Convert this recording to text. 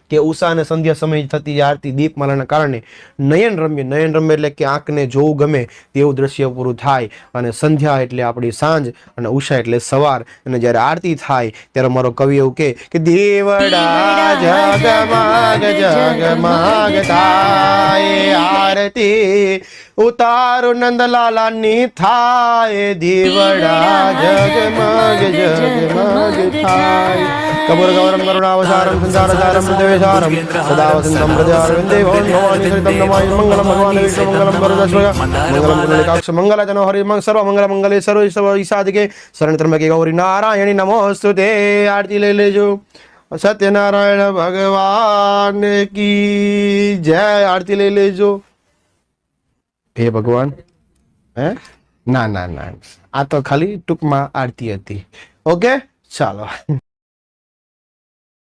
કે ઉષા અને સંધ્યા સમય થતી આરતી દીપમાલાના કારણે નયન રમ્ય એટલે કે આંખને જોવું ગમે તેવું દ્રશ્ય પૂરું થાય, અને સંધ્યા એટલે આપણી સાંજ અને ઉષા એટલે સવાર. અને જ્યારે આરતી થાય ત્યારે મારો કવિ એવું કે દીવડા જગમગ જગમગ થાય આરતી ઉતારો નંદલાલાની થાય, દીવડા જગમગ જગમગ થાય. કપૂર ગૌરમ કરુણાવસારમ સંસારસારમ દેવેશારમ સદા વસંતમ પ્રજારવિંદે ભવાની સરિતમ નમાય મંગલમ ભગવાન વિષ્ણુ મંગલમ વરદસ્વય મંગલમ પુંડલીકાક્ષ મંગલાજનો હરિ સર્વ મંગલ મંગલે સર્વ ઈસાદિકે શરણ ત્રંબકે ગૌરી નારાયણી નમોસ્તુતે. આરતી લઈ લેજો. સત્યનારાયણ ભગવાન કી જય. આરતી લઈ લેજો. હે ભગવાન. હે ના, આ તો ખાલી ટૂંકમાં આરતી હતી. ઓકે, ચાલો.